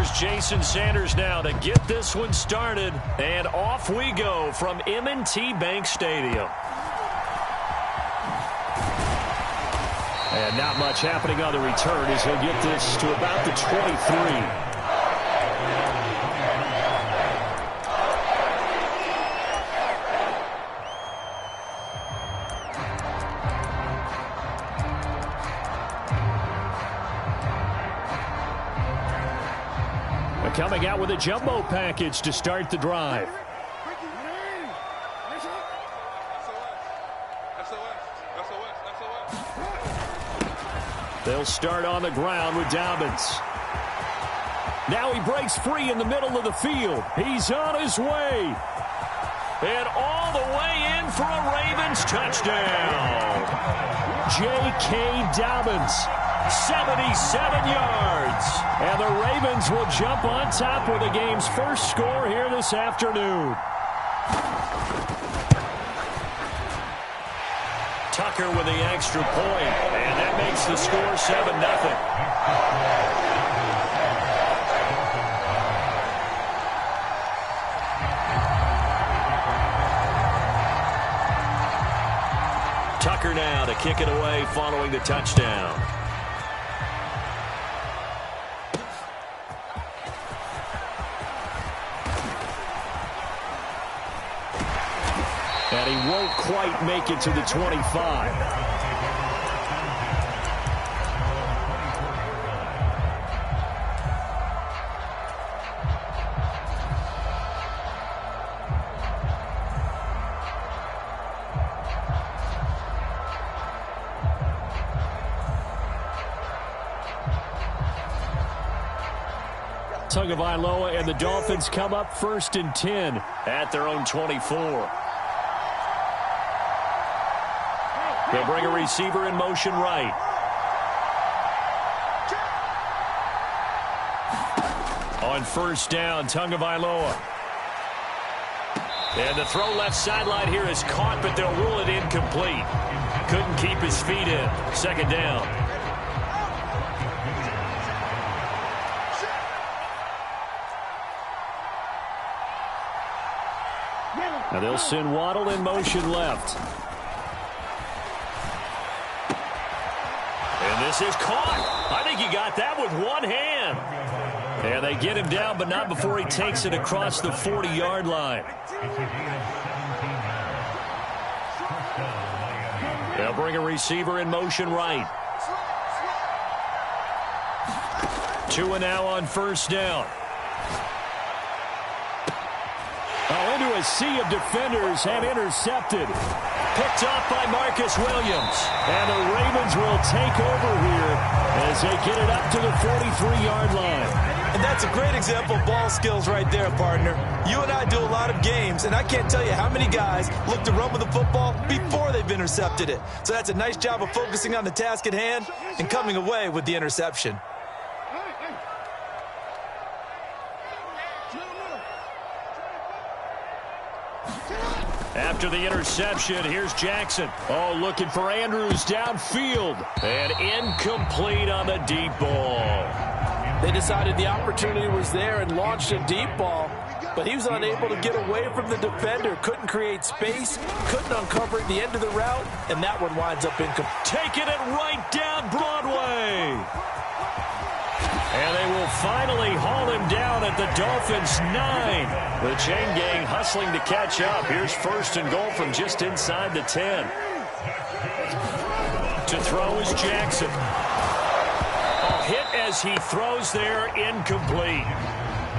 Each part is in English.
Here's Jason Sanders now to get this one started. And off we go from M&T Bank Stadium. And not much happening on the return as he'll get this to about the 23. Coming out with a jumbo package to start the drive. They'll start on the ground with Dobbins. Now he breaks free in the middle of the field. He's on his way. And all the way in for a Ravens touchdown. J.K. Dobbins. 77 yards. And the Ravens will jump on top with the game's first score here this afternoon. Tucker with the extra point. And that makes the score 7-0. Tucker now to kick it away following the touchdown. And he won't quite make it to the 25. Tagovailoa and the Dolphins come up 1st and 10 at their own 24. They'll bring a receiver in motion right. On 1st down, Tagovailoa. And the throw left sideline here is caught, but they'll rule it incomplete. Couldn't keep his feet in. 2nd down. Now they'll send Waddle in motion left. And this is caught. I think he got that with one hand. And they get him down, but not before he takes it across the 40-yard line. They'll bring a receiver in motion right. 2 and now on 1st down. Into a sea of defenders and intercepted. Picked off by Marcus Williams. And the Ravens will take over here as they get it up to the 43-yard line. And that's a great example of ball skills right there, partner. You and I do a lot of games, and I can't tell you how many guys look to run with the football before they've intercepted it. So that's a nice job of focusing on the task at hand and coming away with the interception. After the interception, here's Jackson. Oh, looking for Andrews downfield. And incomplete on the deep ball. They decided the opportunity was there and launched a deep ball, but he was unable to get away from the defender. Couldn't create space, couldn't uncover at the end of the route, and that one winds up incomplete. Taking it right down Broadway. And they will finally haul him down at the Dolphins' 9. The chain gang hustling to catch up. Here's 1st and goal from just inside the 10. To throw is Jackson. A hit as he throws there, incomplete.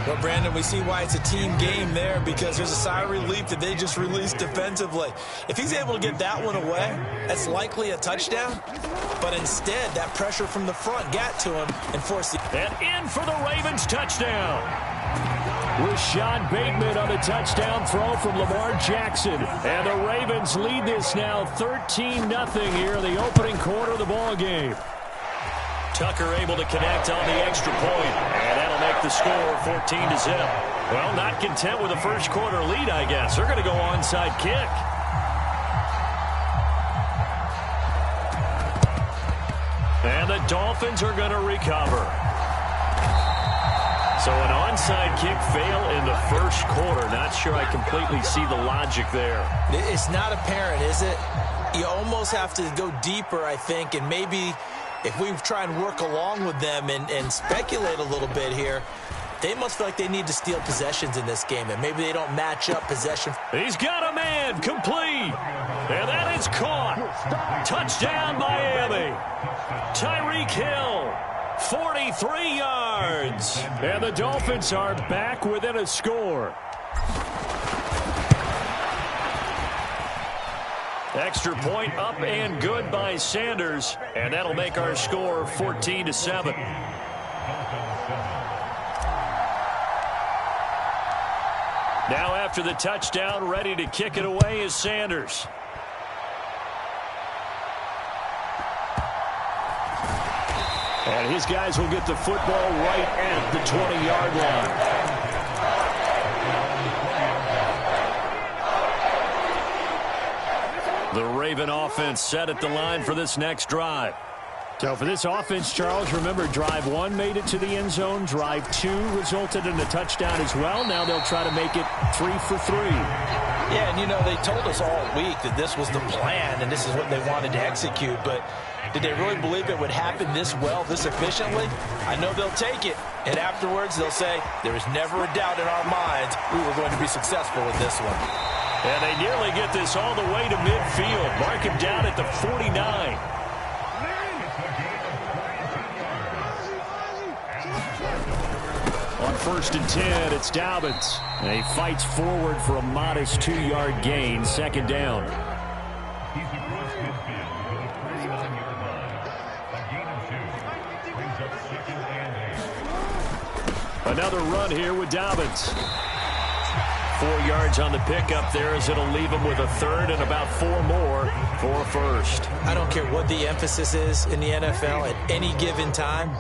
Well, Brandon, we see why it's a team game there, because there's a sigh of relief that they just released defensively. If he's able to get that one away, that's likely a touchdown. But instead, that pressure from the front got to him and forced it. And in for the Ravens touchdown. Rashad Bateman on the touchdown throw from Lamar Jackson. And the Ravens lead this now 13-0 here in the opening quarter of the ball game. Tucker able to connect on the extra point. And that'll make the score 14-0. Well, not content with a first quarter lead, I guess. They're going to go onside kick. And the Dolphins are going to recover. So an onside kick fail in the first quarter. Not sure I completely see the logic there. It's not apparent, is it? You almost have to go deeper, I think, and maybe if we try and work along with them and speculate a little bit here, they must feel like they need to steal possessions in this game, and maybe they don't match up possession. He's got a man, complete. And that is caught. Touchdown, Miami. Tyreek Hill, 43 yards. And the Dolphins are back within a score. Extra point up and good by Sanders, and that'll make our score 14-7. Now after the touchdown, ready to kick it away is Sanders. And his guys will get the football right at the 20-yard line. The Raven offense set at the line for this next drive. So for this offense, Charles, remember, drive 1 made it to the end zone. Drive 2 resulted in a touchdown as well. Now they'll try to make it 3 for 3. Yeah, and, you know, they told us all week that this was the plan and this is what they wanted to execute. But did they really believe it would happen this well, this efficiently? I know they'll take it. And afterwards, they'll say, there was never a doubt in our minds we were going to be successful with this one. And they nearly get this all the way to midfield. Mark him down at the 49. On 1st and 10, it's Dobbins. And he fights forward for a modest 2-yard gain, 2nd down. Another run here with Dobbins. 4 yards on the pickup there as it'll leave him with a 3rd and about 4 more for a 1st. I don't care what the emphasis is in the NFL at any given time.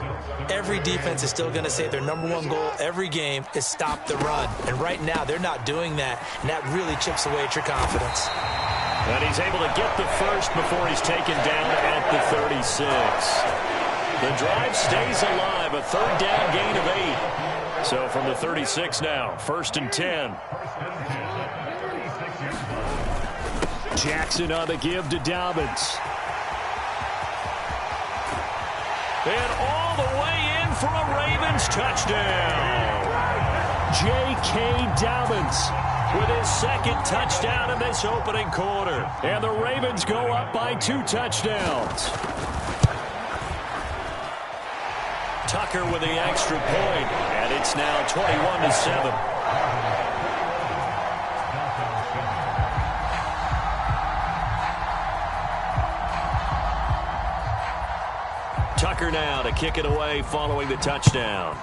Every defense is still going to say their #1 goal every game is stop the run. And right now, they're not doing that, and that really chips away at your confidence. And he's able to get the 1st before he's taken down at the 36. The drive stays alive, a 3rd down gain of 8. So from the 36 now, 1st and 10. Jackson on the give to Dobbins. And all the way in for a Ravens touchdown. J.K. Dobbins with his 2nd touchdown in this opening quarter. And the Ravens go up by 2 touchdowns. Tucker with the extra point, and it's now 21-7. Tucker now to kick it away following the touchdown.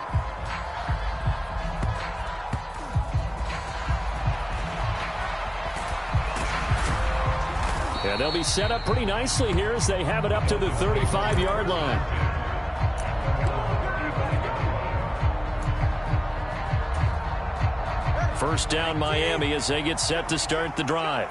And they'll be set up pretty nicely here as they have it up to the 35-yard line. First down Miami as they get set to start the drive.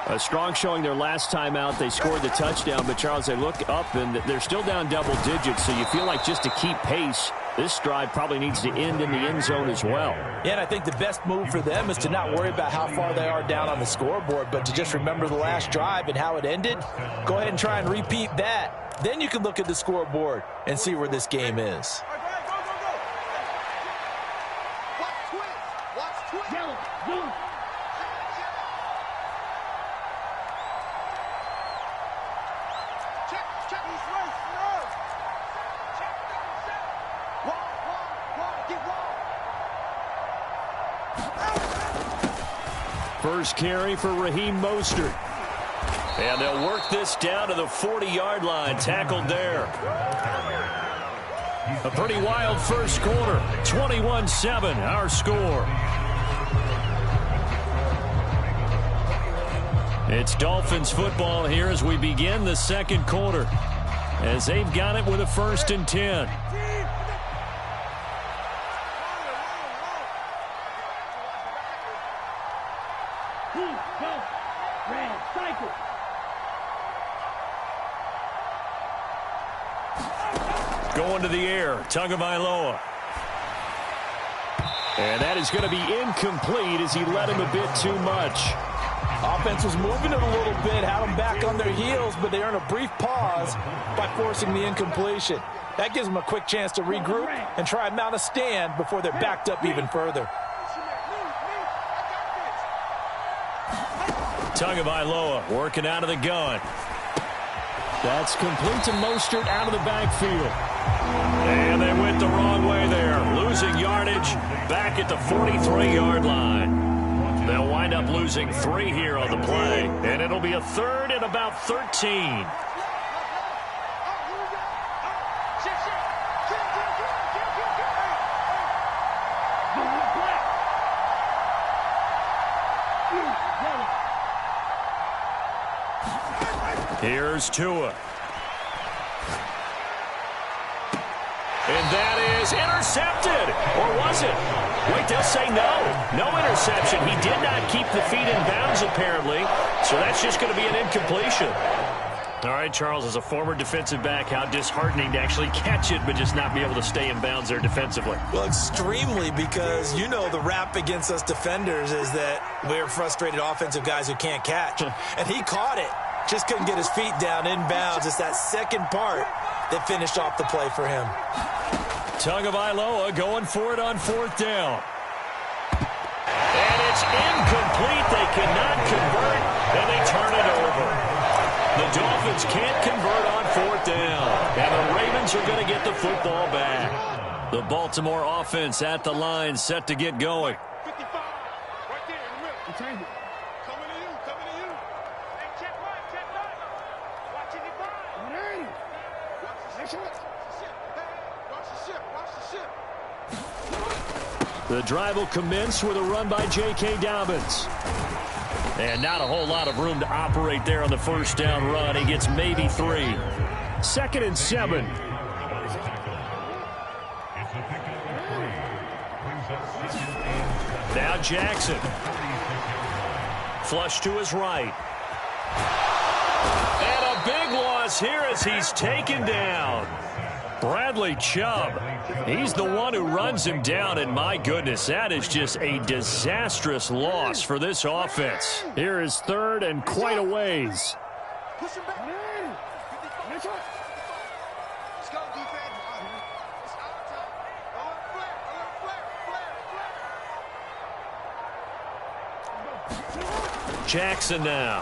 A strong showing their last time out. They scored the touchdown, but Charles, they look up and they're still down double digits, so you feel like just to keep pace, this drive probably needs to end in the end zone as well. Yeah, and I think the best move for them is to not worry about how far they are down on the scoreboard, but to just remember the last drive and how it ended. Go ahead and try and repeat that. Then you can look at the scoreboard and see where this game is. First carry for Raheem Mostert. And they'll work this down to the 40-yard line. Tackled there. A pretty wild first quarter. 21-7, our score. It's Dolphins football here as we begin the second quarter, as they've got it with a 1st and 10. Going to the air, Tagovailoa. And that is going to be incomplete as he led him a bit too much. Offense was moving it a little bit, had them back on their heels, but they earned a brief pause by forcing the incompletion. That gives them a quick chance to regroup and try and mount a stand before they're backed up even further. Tagovailoa working out of the gun. That's complete to Mostert out of the backfield. And they went the wrong way there. Losing yardage back at the 43-yard line. They'll wind up losing 3 here on the play. And it'll be a 3rd and about 13. Here's Tua. And that is intercepted. Or was it? Wait, they'll say no. No interception. He did not keep the feet in bounds, apparently. So that's just going to be an incompletion. All right, Charles, as a former defensive back, how disheartening to actually catch it but just not be able to stay in bounds there defensively. Well, extremely, because you know the rap against us defenders is that we're frustrated offensive guys who can't catch. And he caught it. Just couldn't get his feet down in bounds. It's that second part that finished off the play for him. Tagovailoa going for it on 4th down. And it's incomplete. They cannot convert, and they turn it over. The Dolphins can't convert on 4th down, and the Ravens are going to get the football back. The Baltimore offense at the line, set to get going. 55, right there in the middle. Coming to you, coming to you. Hey, check right. Watch it, Watch the The drive will commence with a run by J.K. Dobbins. And not a whole lot of room to operate there on the 1st down run. He gets maybe 3. 2nd and 7. Now Jackson. Flush to his right. And a big loss here as he's taken down. Bradley Chubb. He's the one who runs him down, and my goodness, that is just a disastrous loss for this offense. Here is 3rd and quite a ways. Push him back. Let's go, defense. It's our time. Flare. Jackson now.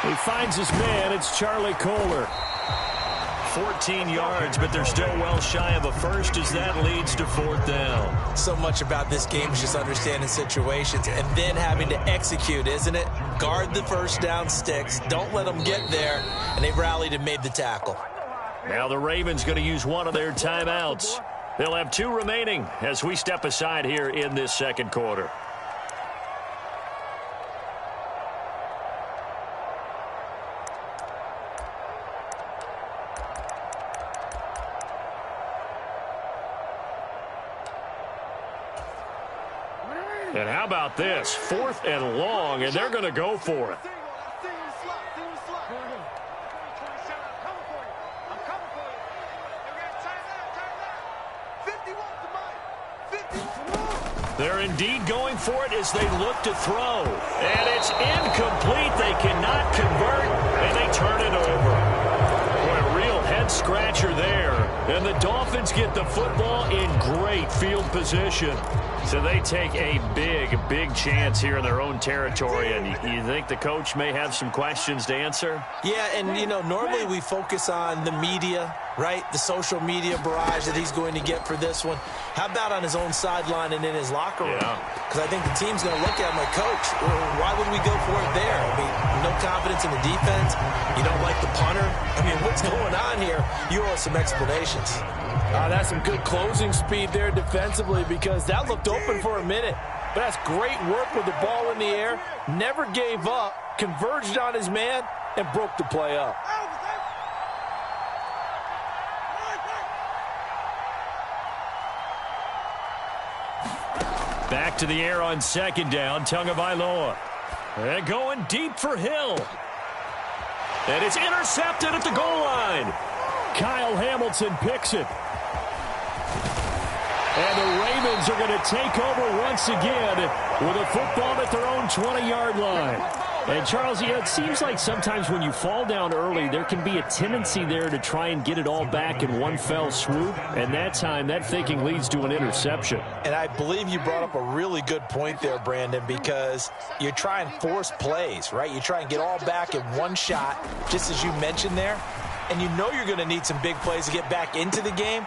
He finds his man. It's Charlie Kohler. 14 yards, but they're still well shy of a first as that leads to 4th down. So much about this game is just understanding situations and then having to execute, isn't it? Guard the 1st down sticks. Don't let them get there. And they've rallied and made the tackle. Now the Ravens going to use one of their timeouts. They'll have 2 remaining as we step aside here in this 2nd quarter. And how about this? 4th and long, and they're going to go for it. They're indeed going for it as they look to throw. And it's incomplete. They cannot convert, and they turn it over. Boy, a real head-scratcher there. And the Dolphins get the football in great field position. So they take a big chance here in their own territory. And you think the coach may have some questions to answer? Yeah, and, you know, normally we focus on the media, right? The social media barrage that he's going to get for this one. How about on his own sideline and in his locker room? Because I think the team's going to look at him like, Coach, why would we go for it there? I mean, no confidence in the defense. You don't like the punter. I mean, what's going on here? You owe us some explanations. That's some good closing speed there defensively because that looked open for a minute. But that's great work with the ball in the air. Never gave up, converged on his man, and broke the play up. Back to the air on 2nd down, Tagovailoa. And going deep for Hill. And it's intercepted at the goal line. Kyle Hamilton picks it. And the Ravens are going to take over once again with a football at their own 20-yard line. And, Charles, it seems like sometimes when you fall down early, there can be a tendency there to try and get it all back in one fell swoop. And that time, that thinking leads to an interception. And I believe you brought up a really good point there, Brandon, because you try and force plays, right? You try and get all back in one shot, just as you mentioned there. And you know you're going to need some big plays to get back into the game.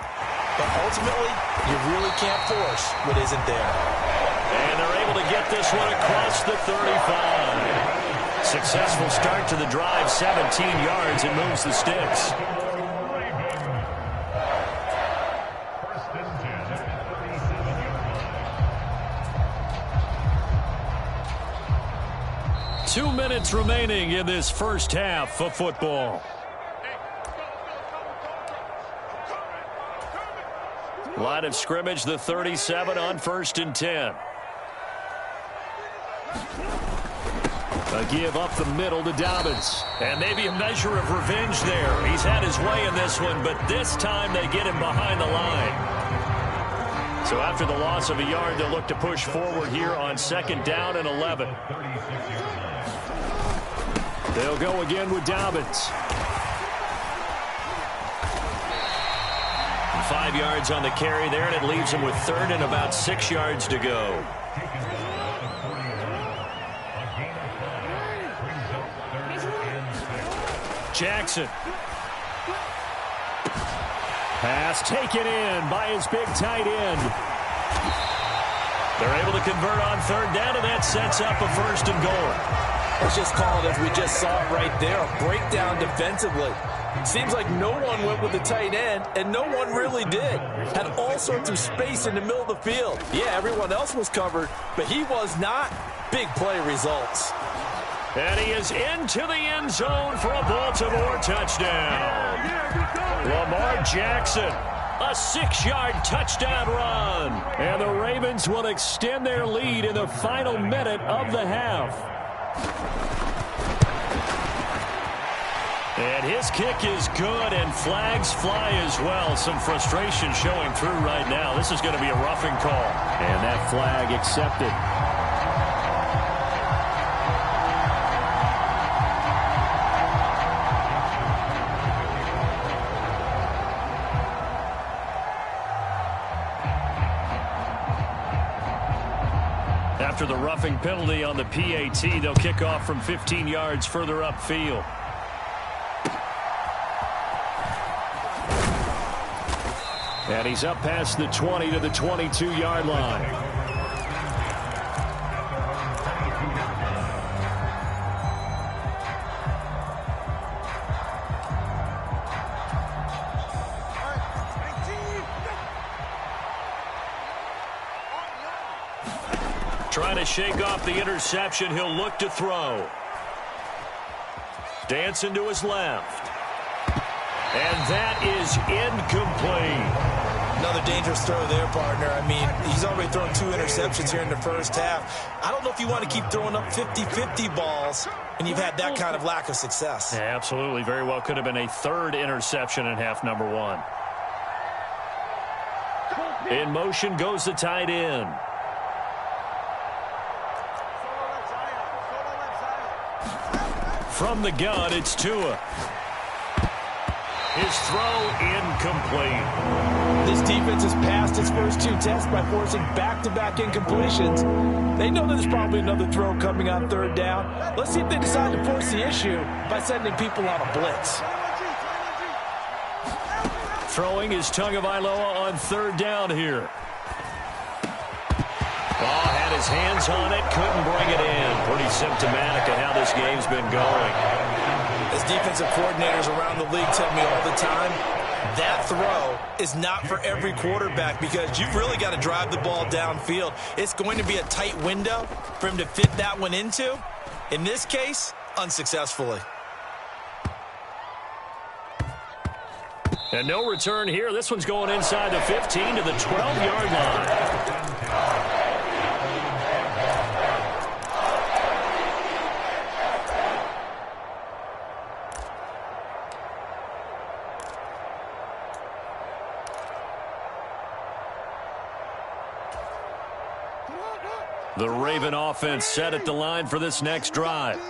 But ultimately, you really can't force what isn't there. And they're able to get this one across the 35. Successful start to the drive, 17 yards, and moves the sticks. Two minutes remaining in this first half of football. Line of scrimmage, the 37 on 1st and 10. A give up the middle to Dobbins. And maybe a measure of revenge there. He's had his way in this one, but this time they get him behind the line. So after the loss of a yard, they'll look to push forward here on 2nd down and 11. They'll go again with Dobbins. 5 yards on the carry there, and it leaves him with 3rd and about 6 yards to go. Jackson. Pass taken in by his big tight end. They're able to convert on 3rd down, and that sets up a 1st and goal. Let's just call it as we just saw it right there, a breakdown defensively. Seems like no one went with the tight end, and no one really did. Had all sorts of space in the middle of the field. Yeah, everyone else was covered, but he was not. Big play results. And he is into the end zone for a Baltimore touchdown. Lamar Jackson, a 6-yard touchdown run. And the Ravens will extend their lead in the final minute of the half. And his kick is good, and flags fly as well. Some frustration showing through right now. This is going to be a roughing call. And that flag accepted. After the roughing penalty on the PAT, they'll kick off from 15 yards further upfield. And he's up past the 20 to the 22-yard line. Trying to shake off the interception. He'll look to throw. Dancing to his left. And that is incomplete. Another dangerous throw there, partner. I mean, he's already thrown 2 interceptions here in the first half. I don't know if you want to keep throwing up 50-50 balls when you've had that kind of lack of success. Yeah, absolutely. Very well could have been a 3rd interception in half number 1. In motion goes the tight end. From the gun, it's Tua. His throw incomplete. This defense has passed its first 2 tests by forcing back-to-back incompletions. They know there's probably another throw coming on 3rd down. Let's see if they decide to force the issue by sending people on a blitz. Throwing is Tagovailoa on 3rd down here. Oh, had his hands on it, couldn't bring it in. Pretty symptomatic of how this game's been going. As defensive coordinators around the league tell me all the time, that throw is not for every quarterback because you've really got to drive the ball downfield. It's going to be a tight window for him to fit that one into. In this case, unsuccessfully. And no return here. This one's going inside the 15 to the 12-yard line. The Raven offense set at the line for this next drive.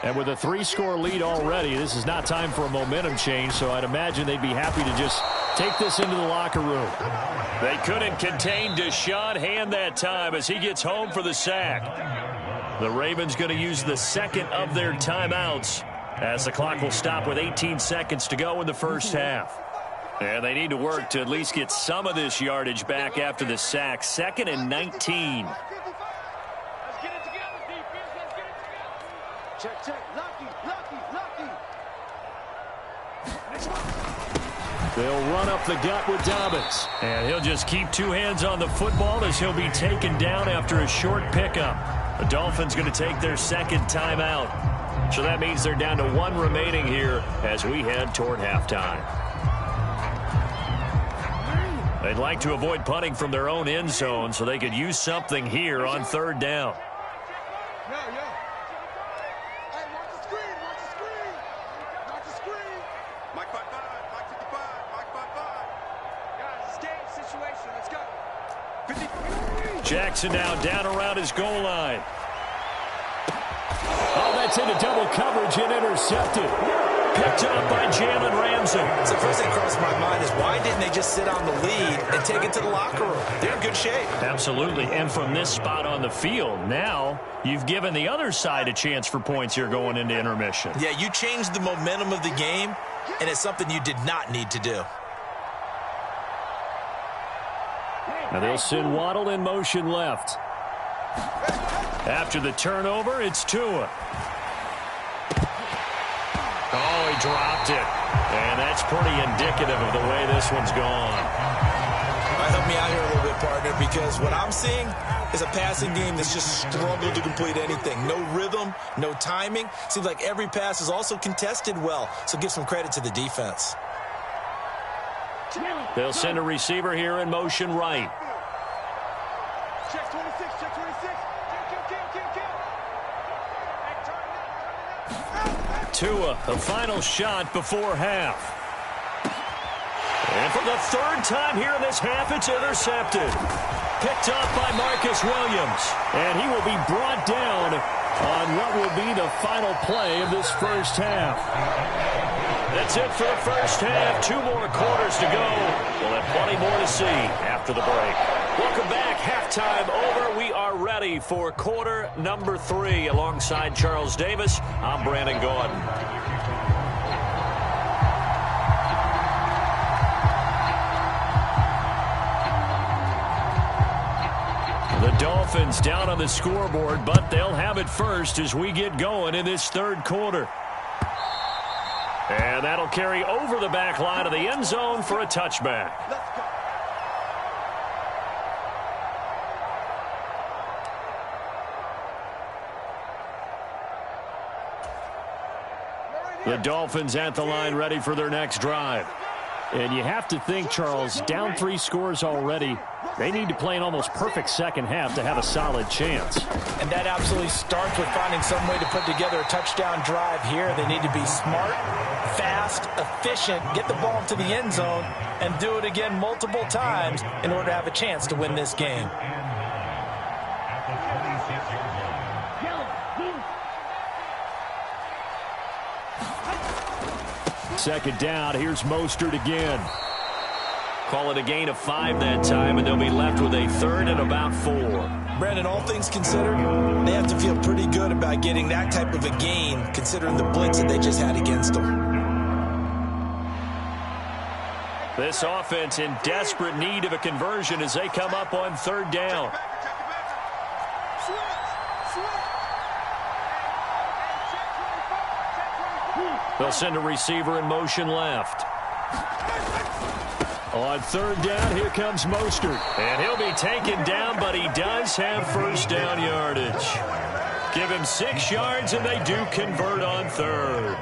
And with a 3-score lead already, this is not time for a momentum change, so I'd imagine they'd be happy to just take this into the locker room. They couldn't contain Deshaun Hand that time as he gets home for the sack. The Ravens going to use the second of their timeouts as the clock will stop with 18 seconds to go in the first half. And they need to work to at least get some of this yardage back after the sack. 2nd and 19. Check. Lucky. They'll run up the gut with Dobbins. And he'll just keep 2 hands on the football as he'll be taken down after a short pickup. The Dolphins going to take their second timeout. So that means they're down to 1 remaining here as we head toward halftime. They'd like to avoid punting from their own end zone so they could use something here on 3rd down. Jackson now down around his goal line. Oh, that's into double coverage and intercepted. Picked up by Jalen Ramsey. So the first thing crossed my mind is why didn't they just sit on the lead and take it to the locker room? They're in good shape. Absolutely. And from this spot on the field, now you've given the other side a chance for points here going into intermission. Yeah, you changed the momentum of the game, and it's something you did not need to do. Now they'll send Waddle in motion left. After the turnover, it's Tua. Oh, he dropped it. And that's pretty indicative of the way this one's gone. Help me out here a little bit, partner, because what I'm seeing is a passing game that's just struggled to complete anything. No rhythm, no timing. Seems like every pass is also contested well, so give some credit to the defense. They'll send a receiver here in motion right. Check 26. Tua, the final shot before half. And for the 3rd time here in this half, it's intercepted. Picked up by Marcus Williams. And he will be brought down on what will be the final play of this first half. That's it for the first half. 2 more quarters to go. We'll have plenty more to see after the break. Welcome back. Halftime over. We are ready for quarter number 3. Alongside Charles Davis, I'm Brandon Gordon. The Dolphins down on the scoreboard, but they'll have it first as we get going in this 3rd quarter. And that'll carry over the back line of the end zone for a touchback. The Dolphins at the line ready for their next drive. And you have to think, Charles, down 3 scores already. They need to play an almost perfect second half to have a solid chance. And that absolutely starts with finding some way to put together a touchdown drive here. They need to be smart, fast, efficient, get the ball to the end zone, and do it again multiple times in order to have a chance to win this game. Second down, here's Mostert again. Call it a gain of 5 that time, and they'll be left with a 3rd and about 4. Brandon, all things considered, they have to feel pretty good about getting that type of a gain, considering the blitz that they just had against them. This offense in desperate need of a conversion as they come up on 3rd down. They'll send a receiver in motion left. On 3rd down, here comes Mostert. And he'll be taken down, but he does have first down yardage. Give him 6 yards, and they do convert on 3rd.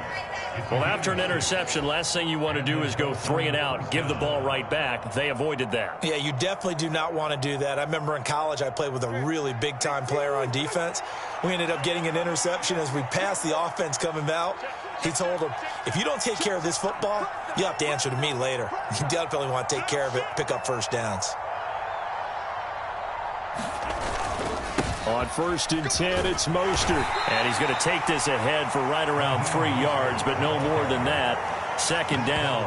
Well, after an interception, last thing you want to do is go 3 and out, give the ball right back. They avoided that. Yeah, you definitely do not want to do that. I remember in college I played with a really big-time player on defense. We ended up getting an interception as we passed the offense coming out. He told him, if you don't take care of this football, you have to answer to me later. You definitely want to take care of it, pick up first downs. On 1st and 10, it's Mostert. And he's going to take this ahead for right around 3 yards, but no more than that. 2nd down.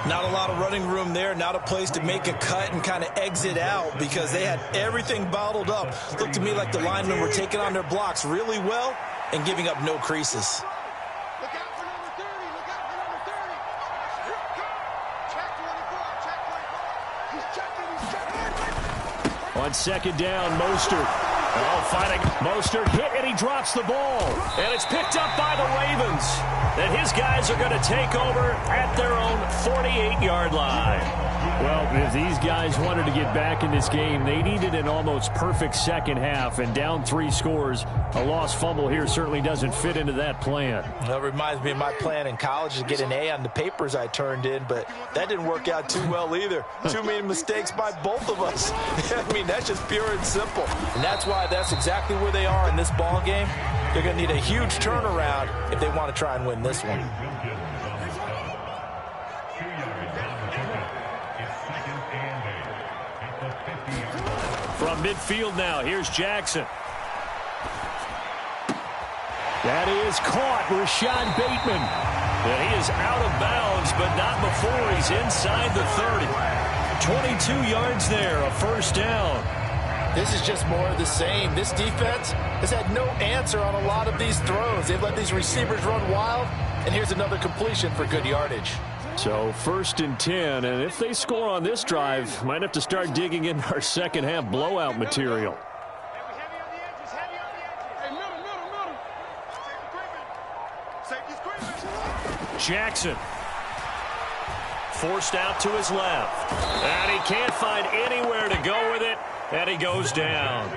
Not a lot of running room there, not a place to make a cut and kind of exit out because they had everything bottled up. Looked to me like the linemen were taking on their blocks really well and giving up no creases. Look out for number 30. Look out for number 30. Check 24. Check 24. He's checking. He's checking. On 2nd down, Mostert. Oh, fighting. Mostert hit, and he drops the ball. And it's picked up by the Ravens. And his guys are going to take over at their own 48-yard line. Well, if these guys wanted to get back in this game, they needed an almost perfect second half. And down 3 scores, a lost fumble here certainly doesn't fit into that plan. That reminds me of my plan in college to get an A on the papers I turned in, but that didn't work out too well either. Too many mistakes by both of us. I mean, that's just pure and simple. And that's why that's exactly where they are in this ball game. They're going to need a huge turnaround if they want to try and win this one. From midfield now, here's Jackson. That is caught. Rashad Bateman. And he is out of bounds, but not before he's inside the 30. 22 yards there, a 1st down. This is just more of the same. This defense has had no answer on a lot of these throws. They've let these receivers run wild, and here's another completion for good yardage. So 1st and 10, and if they score on this drive, might have to start digging in our second half blowout material. Heavy on the edges. Heavy on the edges. Hey, middle. Safety screaming. Jackson. Forced out to his left. And he can't find anywhere to go with it, and he goes down.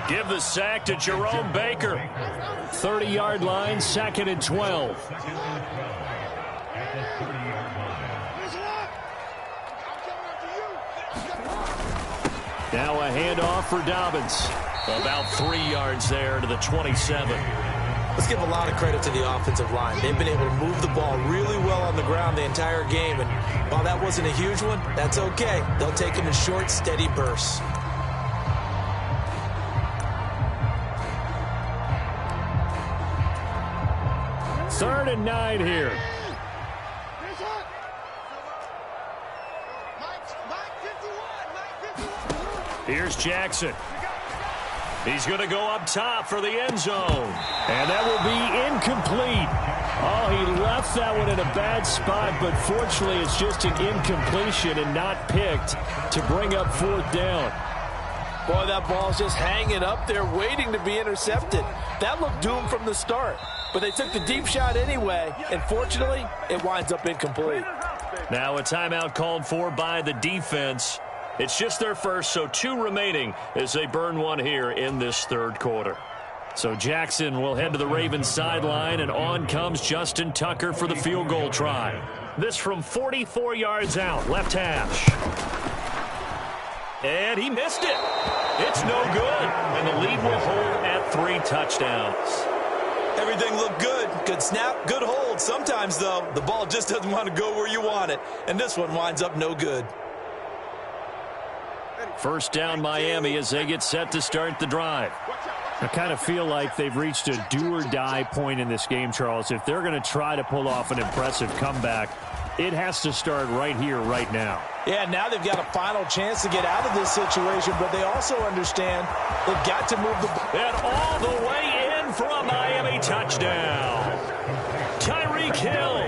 Give the sack to Jerome Baker. 30-yard line, 2nd and 12. Now a handoff for Dobbins. About 3 yards there to the 27. Let's give a lot of credit to the offensive line. They've been able to move the ball really well on the ground the entire game. And while that wasn't a huge one, that's okay. They'll take them in short, steady bursts. Third and 9 here. Here's Jackson. He's going to go up top for the end zone. And that will be incomplete. Oh, he left that one in a bad spot, but fortunately it's just an incompletion and not picked to bring up 4th down. Boy, that ball's just hanging up there waiting to be intercepted. That looked doomed from the start. But they took the deep shot anyway, and fortunately, it winds up incomplete. Now a timeout called for by the defense. It's just their first, so 2 remaining as they burn one here in this 3rd quarter. So Jackson will head to the Ravens sideline, and on comes Justin Tucker for the field goal try. This from 44 yards out, left hash. And he missed it. It's no good. And the lead will hold at 3 touchdowns. Everything looked good. Good snap, good hold. Sometimes, though, the ball just doesn't want to go where you want it. And this one winds up no good. 1st down Miami as they get set to start the drive. I kind of feel like they've reached a do-or-die point in this game, Charles. If they're going to try to pull off an impressive comeback, it has to start right here, right now. Yeah, now they've got a final chance to get out of this situation, but they also understand they've got to move the ball. And all the way in for a Miami touchdown. Tyreek Hill.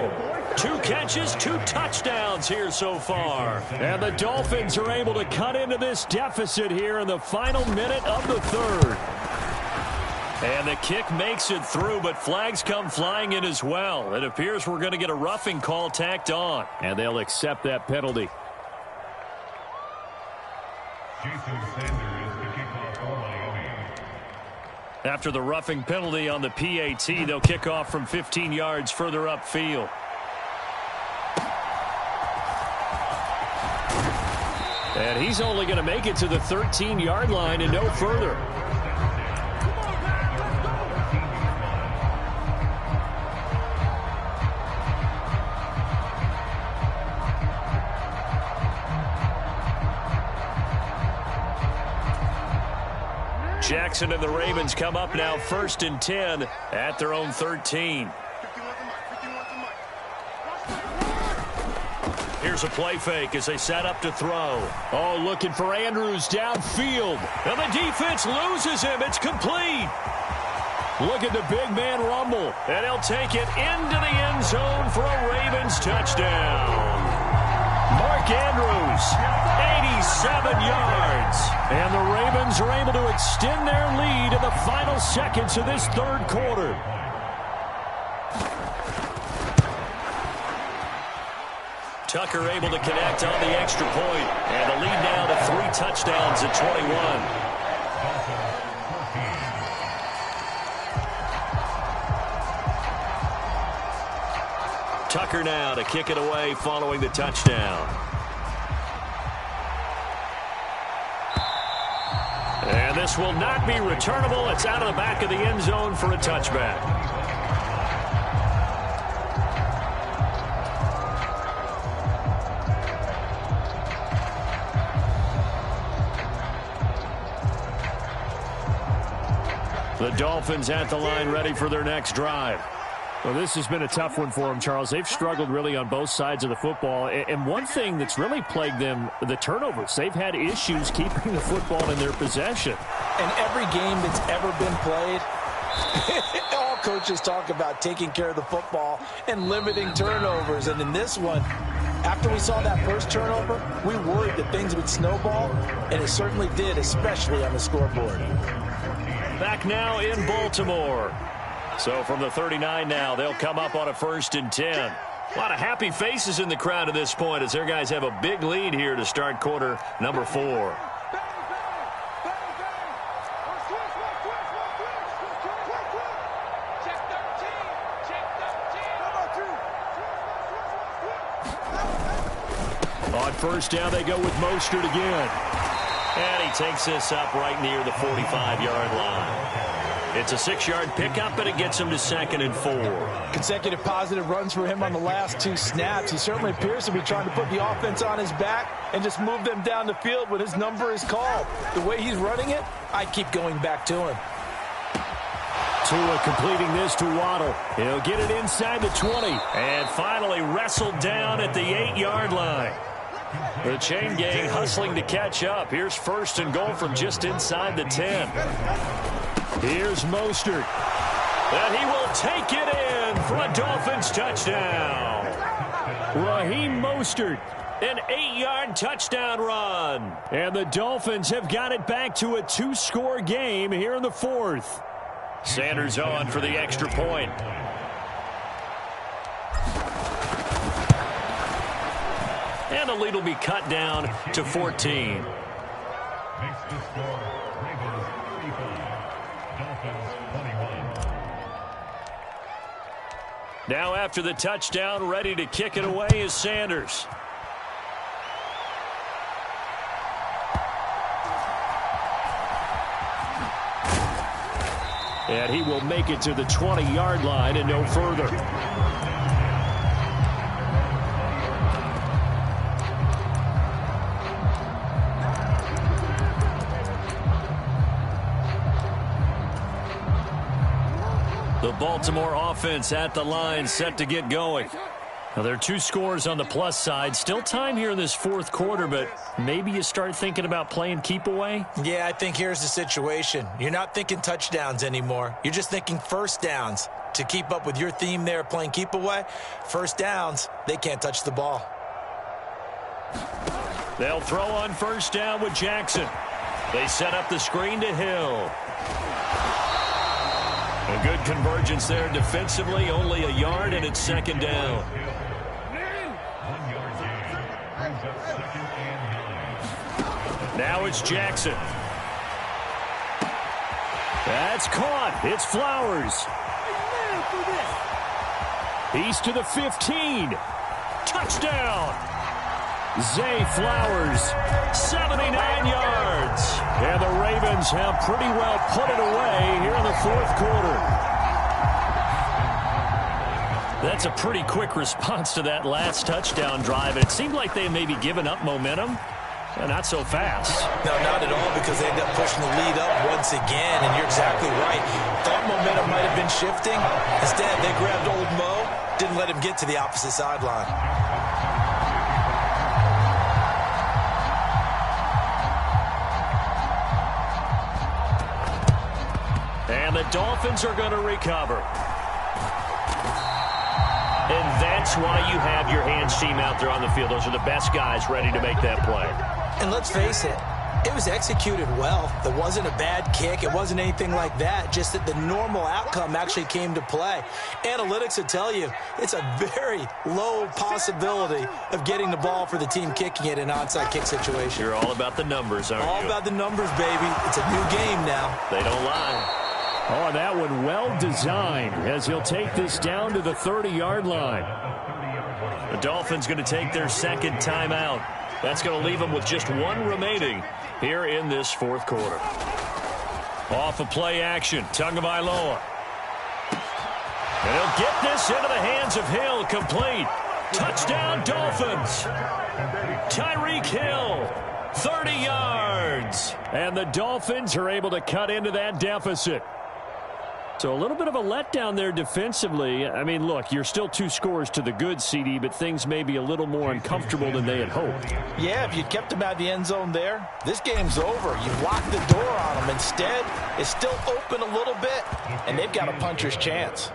2 catches, 2 touchdowns here so far. And the Dolphins are able to cut into this deficit here in the final minute of the 3rd. And the kick makes it through, but flags come flying in as well. It appears we're going to get a roughing call tacked on. And they'll accept that penalty. After the roughing penalty on the PAT, they'll kick off from 15 yards further upfield. And he's only going to make it to the 13-yard line and no further. Jackson and the Ravens come up now 1st and 10 at their own 13. Here's a play fake as they set up to throw. Oh, looking for Andrews downfield. And the defense loses him. It's complete. Look at the big man rumble. And he'll take it into the end zone for a Ravens touchdown. Mark Andrews, 87 yards. And the Ravens are able to extend their lead in the final seconds of this third quarter. Tucker able to connect on the extra point. And the lead now to 3 touchdowns at 21. Tucker now to kick it away following the touchdown. And this will not be returnable. It's out of the back of the end zone for a touchback. The Dolphins at the line ready for their next drive. Well, this has been a tough one for them, Charles. They've struggled really on both sides of the football. And one thing that's really plagued them, the turnovers. They've had issues keeping the football in their possession. In every game that's ever been played, all coaches talk about taking care of the football and limiting turnovers. And in this one, after we saw that first turnover, we worried that things would snowball, and it certainly did, especially on the scoreboard. Back now in Baltimore. So from the 39 now, they'll come up on a 1st and 10. A lot of happy faces in the crowd at this point as their guys have a big lead here to start quarter number 4. On 1st down, they go with Mostert again. And he takes this up right near the 45-yard line. It's a 6-yard pickup, and it gets him to 2nd and 4. Consecutive positive runs for him on the last 2 snaps. He certainly appears to be trying to put the offense on his back and just move them down the field when his number is called. The way he's running it, I keep going back to him. Tua completing this to Waddle. He'll get it inside the 20. And finally wrestled down at the 8-yard line. The chain gang hustling to catch up. Here's 1st and goal from just inside the 10. Here's Mostert. And he will take it in for a Dolphins touchdown. Raheem Mostert. An 8-yard touchdown run. And the Dolphins have got it back to a 2-score game here in the 4th. Sanders on for the extra point. And the lead will be cut down to 14. Now after the touchdown, ready to kick it away is Sanders. And he will make it to the 20-yard line and no further. The Baltimore offense at the line, set to get going. Now, there are 2 scores on the plus side. Still time here in this 4th quarter, but maybe you start thinking about playing keep away? Yeah, I think here's the situation. You're not thinking touchdowns anymore. You're just thinking 1st downs. To keep up with your theme there, playing keep away, 1st downs, they can't touch the ball. They'll throw on 1st down with Jackson. They set up the screen to Hill. A good convergence there defensively, only a yard, and it's 2nd down. Now it's Jackson. That's caught. It's Flowers. He's to the 15. Touchdown. Zay Flowers, 79 yards. And the Ravens have pretty well put it away here in the 4th quarter. That's a pretty quick response to that last touchdown drive. And it seemed like they may be giving up momentum. Not so fast. No, not at all, because they end up pushing the lead up once again, and you're exactly right. Thought momentum might have been shifting. Instead, they grabbed old Mo, didn't let him get to the opposite sideline. And the Dolphins are going to recover. And that's why you have your hands team out there on the field. Those are the best guys ready to make that play. And let's face it, it was executed well. It wasn't a bad kick. It wasn't anything like that. Just that the normal outcome actually came to play. Analytics will tell you it's a very low possibility of getting the ball for the team kicking it in an onside kick situation. You're all about the numbers, aren't you? All about the numbers, baby. It's a new game now. They don't lie. Oh, that one well designed as he'll take this down to the 30-yard line. The Dolphins going to take their second timeout. That's going to leave them with just one remaining here in this fourth quarter. Off of play action, Tagovailoa. And he'll get this into the hands of Hill, complete. Touchdown, Dolphins. Tyreek Hill, 30 yards. And the Dolphins are able to cut into that deficit. So a little bit of a letdown there defensively. I mean, look, you're still 2 scores to the good, CD, but things may be a little more uncomfortable than they had hoped. Yeah, if you'd kept them out of the end zone there, this game's over. You've locked the door on them. Instead, it's still open a little bit, and they've got a puncher's chance.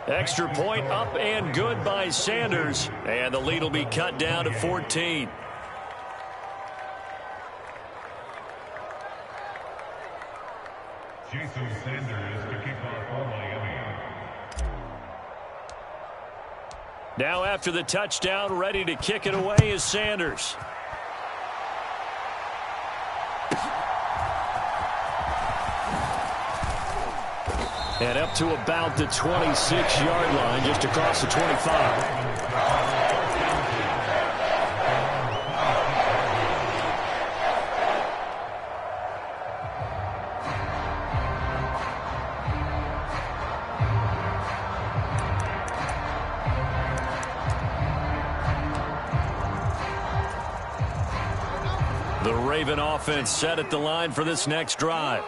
Extra point up and good by Sanders. And the lead will be cut down to 14. Jason Sanders to kick off for Miami. Now after the touchdown, ready to kick it away is Sanders. And up to about the 26-yard line, just across the 25. The Raven offense set at the line for this next drive.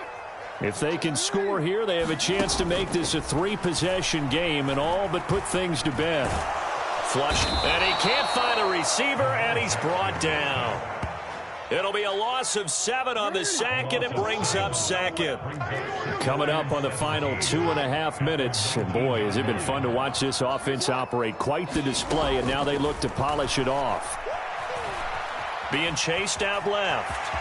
If they can score here, they have a chance to make this a 3-possession game and all but put things to bed. Flush, and he can't find a receiver, and he's brought down. It'll be a loss of 7 on the sack, and it brings up second. Coming up on the final 2.5 minutes. And boy, has it been fun to watch this offense operate. Quite the display, and now they look to polish it off. Being chased out left.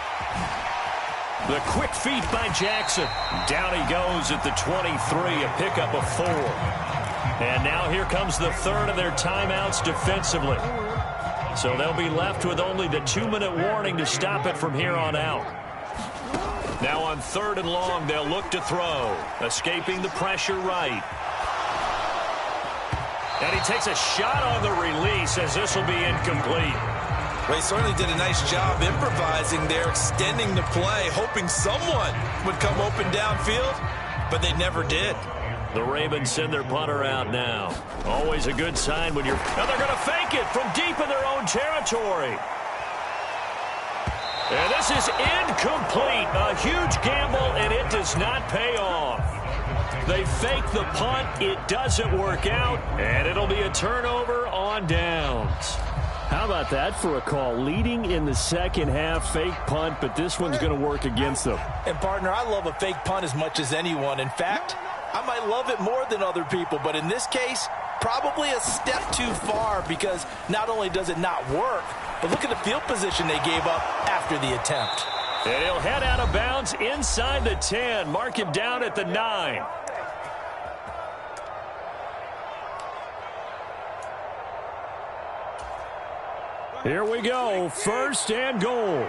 The quick feet by Jackson. Down he goes at the 23, a pickup of 4. And now here comes the third of their timeouts defensively. So they'll be left with only the 2-minute warning to stop it from here on out. Now on 3rd and long, they'll look to throw. Escaping the pressure right. And he takes a shot on the release as this will be incomplete. Well, he certainly did a nice job improvising there, extending the play, hoping someone would come open downfield, but they never did. The Ravens send their punter out now. Always a good sign when you're... Now they're going to fake it from deep in their own territory. And this is incomplete. A huge gamble, and it does not pay off. They fake the punt. It doesn't work out, and it'll be a turnover on downs. How about that for a call? Leading in the second half, fake punt, but this one's going to work against them. And, partner, I love a fake punt as much as anyone. In fact, I might love it more than other people, but in this case, probably a step too far because not only does it not work, but look at the field position they gave up after the attempt. And he'll head out of bounds inside the 10. Mark him down at the 9. Here we go. 1st and goal.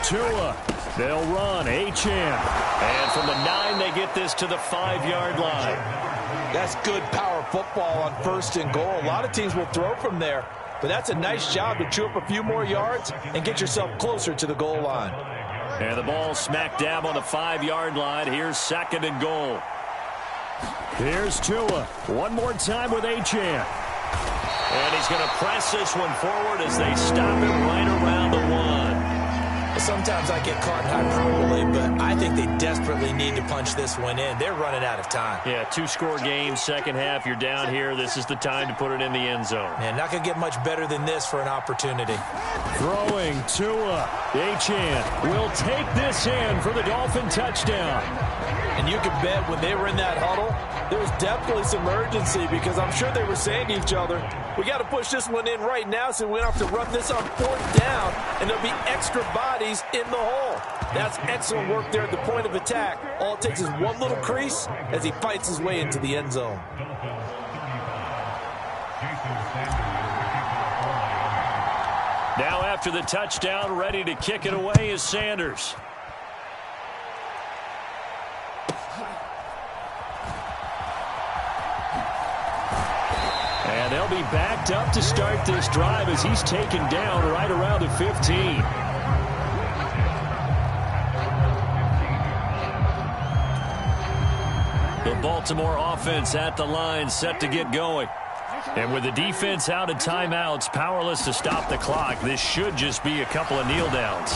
Tua. They'll run. Achane. And from the 9, they get this to the 5-yard line. That's good power football on 1st and goal. A lot of teams will throw from there, but that's a nice job to chew up a few more yards and get yourself closer to the goal line. And the ball smack dab on the 5-yard line. Here's 2nd and goal. Here's Tua. One more time with Achane. And he's going to press this one forward as they stop it right around the 1. Sometimes I get caught in hyperbole, but I think they desperately need to punch this one in. They're running out of time. Yeah, 2-score game, second half. You're down here. This is the time to put it in the end zone. Man, not going to get much better than this for an opportunity. Throwing Tua. Achane will take this in for the Dolphin touchdown. And you can bet when they were in that huddle, there was definitely some urgency because I'm sure they were saying to each other, we got to push this one in right now so we don't have to run this on 4th down, and there'll be extra bodies in the hole. That's excellent work there at the point of attack. All it takes is one little crease as he fights his way into the end zone. Now after the touchdown, ready to kick it away is Sanders. And they'll be backed up to start this drive as he's taken down right around the 15. The Baltimore offense at the line, set to get going. And with the defense out of timeouts, powerless to stop the clock, this should just be a couple of kneel downs.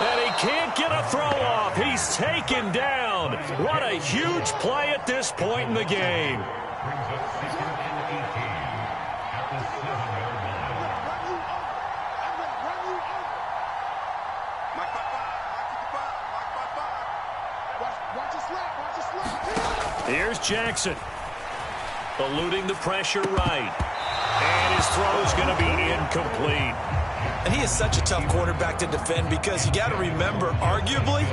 And he can't get a throw off. He's taken down. What a huge play at this point in the game. Here's Jackson. Eluding the pressure right. And his throw is going to be incomplete. And he is such a tough quarterback to defend because you got to remember, arguably,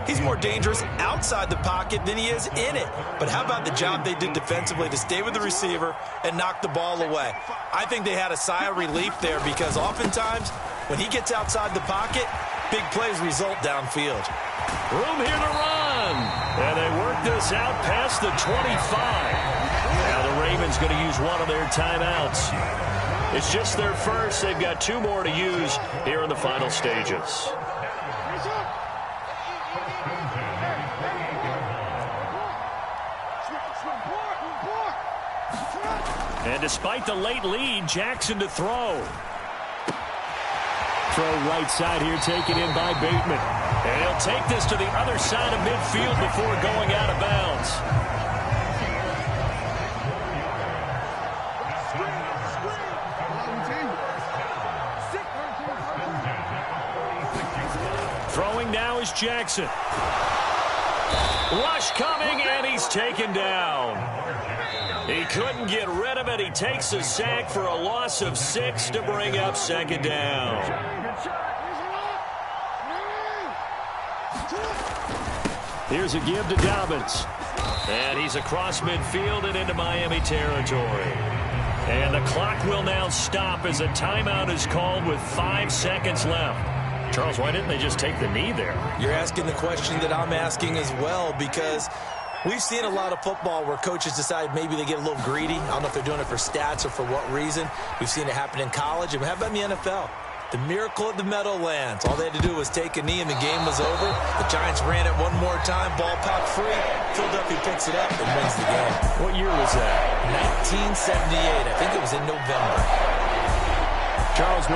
he's more dangerous outside the pocket than he is in it. But how about the job they did defensively to stay with the receiver and knock the ball away? I think they had a sigh of relief there because oftentimes when he gets outside the pocket, big plays result downfield. Room here to run. And they work this out past the 25. Now the Ravens going to use one of their timeouts. It's just their first. They've got 2 more to use here in the final stages. And despite the late lead, Jackson to throw. Throw right side here, taken in by Bateman. And he'll take this to the other side of midfield before going out of bounds. Throwing now is Jackson. Rush coming, and he's taken down. He couldn't get rid of it. He takes a sack for a loss of 6 to bring up second down. Here's a give to Dobbins. And he's across midfield and into Miami territory. And the clock will now stop as a timeout is called with 5 seconds left. Charles, why didn't they just take the knee there? You're asking the question that I'm asking as well because we've seen a lot of football where coaches decide maybe they get a little greedy. I don't know if they're doing it for stats or for what reason. We've seen it happen in college. And how about in the NFL? The miracle of the Meadowlands. All they had to do was take a knee and the game was over. The Giants ran it one more time. Ball popped free. Philadelphia picks it up and wins the game. What year was that? 1978. I think it was in November. Charles,